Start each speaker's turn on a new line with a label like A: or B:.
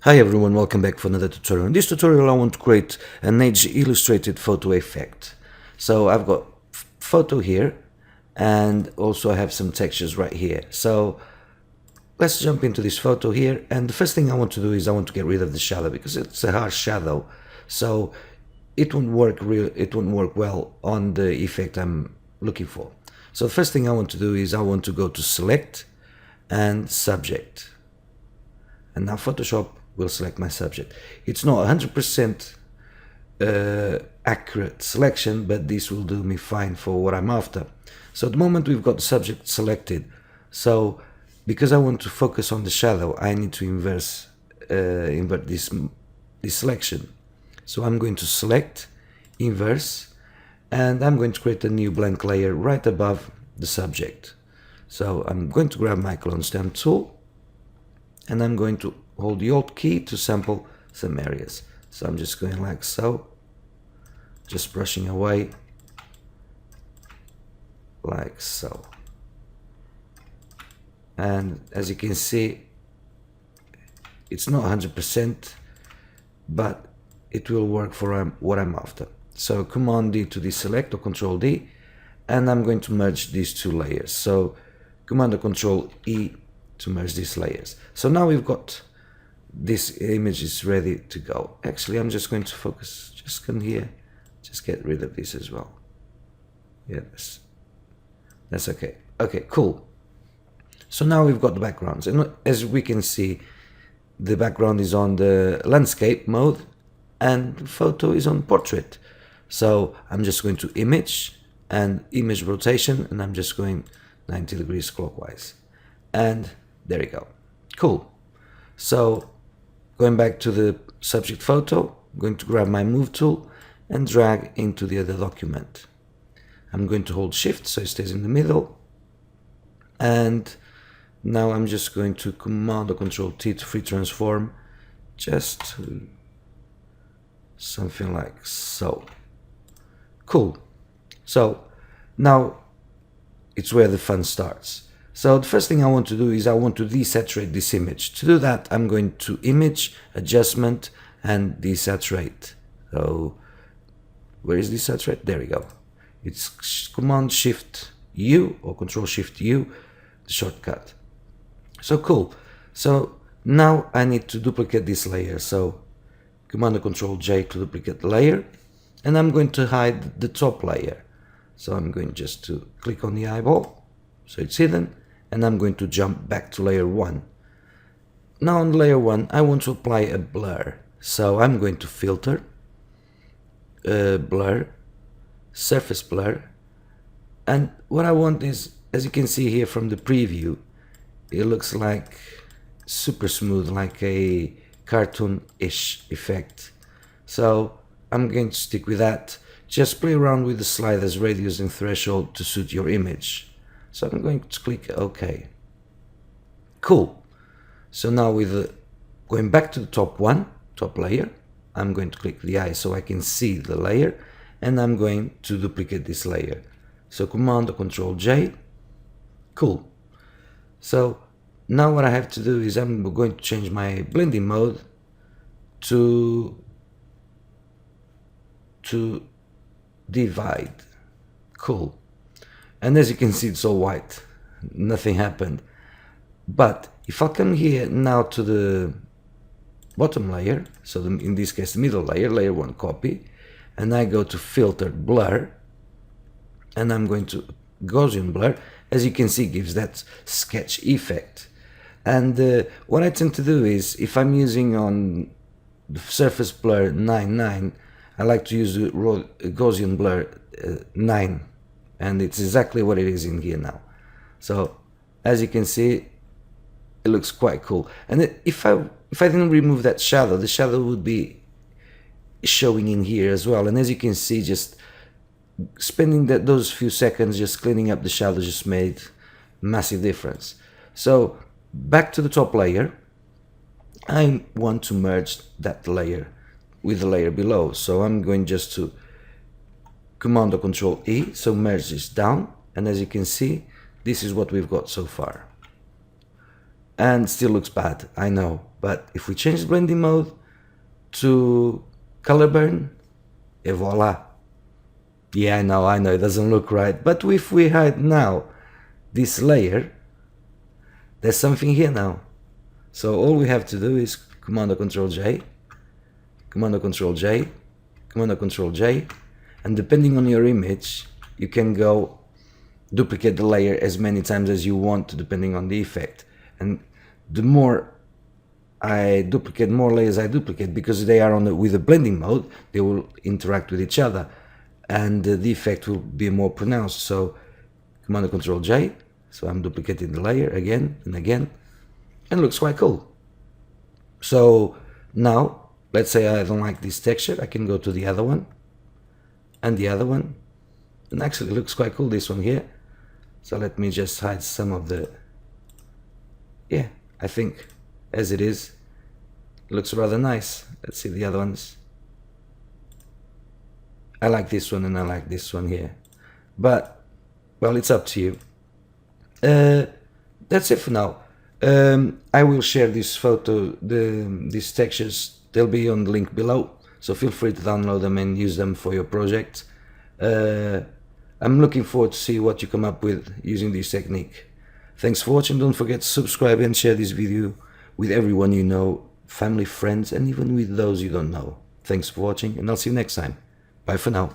A: Hi everyone, welcome back for another tutorial. In this tutorial I want to create an age illustrated photo effect. So I've got photo here and also I have some textures right here. So let's jump into this photo here, and the first thing I want to do is I want to get rid of the shadow because it's a harsh shadow. So it won't work well on the effect I'm looking for. So the first thing I want to do is I want to go to select and subject. And now Photoshop will select my subject. It's not 100% accurate selection, but this will do me fine for what I'm after. So at the moment we've got the subject selected. So because I want to focus on the shadow, I need to invert this selection. So I'm going to select, inverse, and I'm going to create a new blank layer right above the subject. So I'm going to grab my clone stamp tool, and I'm going to hold the Alt key to sample some areas. So I'm just going like so, just brushing away like so. And as you can see, it's not 100%, but it will work for what I'm after. So Command D to deselect, or Control D, and I'm going to merge these two layers. So Command or Control E to merge these layers. So now we've got this image is ready to go. Actually, I'm just going to focus, just come here, just get rid of this as well. Yeah, that's okay. Okay, cool. So now we've got the backgrounds, and as we can see, the background is on the landscape mode and the photo is on portrait. So I'm just going to image and image rotation, and I'm just going 90 degrees clockwise. And there you go. Cool. So going back to the subject photo, I'm going to grab my move tool and drag into the other document. I'm going to hold shift so it stays in the middle, and now I'm just going to Command or Control T to free transform, just to something like so. Cool. So now it's where the fun starts. So the first thing I want to do is I want to desaturate this image. To do that, I'm going to Image, Adjustment, and Desaturate. So where is desaturate? There we go. It's Command Shift U or Control Shift U, the shortcut. So cool. So now I need to duplicate this layer. So Command or Control J to duplicate the layer, and I'm going to hide the top layer. So I'm going just to click on the eyeball so it's hidden, and I'm going to jump back to layer 1. Now on layer 1 I want to apply a blur, so I'm going to filter, blur, surface blur, and what I want is, as you can see here from the preview, it looks like super smooth, like a cartoon-ish effect. So I'm going to stick with that. Just play around with the sliders, radius and threshold to suit your image. So I'm going to click OK. Cool. So now with going back to the top layer, I'm going to click the eye so I can see the layer, and I'm going to duplicate this layer. So Command or Control J. Cool. So now what I have to do is I'm going to change my blending mode to divide. Cool. And as you can see, it's all white, nothing happened. But if I come here now to the bottom layer, so in this case the middle layer, layer 1 copy, and I go to filter blur, and I'm going to Gaussian blur, as you can see, gives that sketch effect. And what I tend to do is, if I'm using on the surface blur 9.9, I like to use the Gaussian blur 9, and it's exactly what it is in here now. So as you can see, it looks quite cool. And if I didn't remove that shadow, the shadow would be showing in here as well. And as you can see, just spending those few seconds just cleaning up the shadow just made massive difference. So back to the top layer, I want to merge that layer with the layer below. So I'm going just to Command or Control E, so merge this down, and as you can see, this is what we've got so far. And still looks bad, I know, But if we change the blending mode to color burn, et voila. Yeah, I know, it doesn't look right. But if we hide now this layer, there's something here now. So all we have to do is Command Control J, Command Control J, Command Control J, and depending on your image, you can go duplicate the layer as many times as you want, depending on the effect. And the more I duplicate, more layers I duplicate, because they are on with the blending mode, they will interact with each other, and the effect will be more pronounced. So Command Control J, so I'm duplicating the layer again and again, and it looks quite cool. So now, let's say I don't like this texture, I can go to the other one, and the other one, and actually it looks quite cool, this one here. So let me just hide some of the, yeah, I think as it is, it looks rather nice. Let's see the other ones. I like this one and I like this one here, but well, it's up to you. That's it for now. I will share this photo, these textures, they'll be on the link below, so feel free to download them and use them for your project. I'm looking forward to see what you come up with using this technique. Thanks for watching. Don't forget to subscribe and share this video with everyone you know, family, friends, and even with those you don't know. Thanks for watching, and I'll see you next time. Bye for now.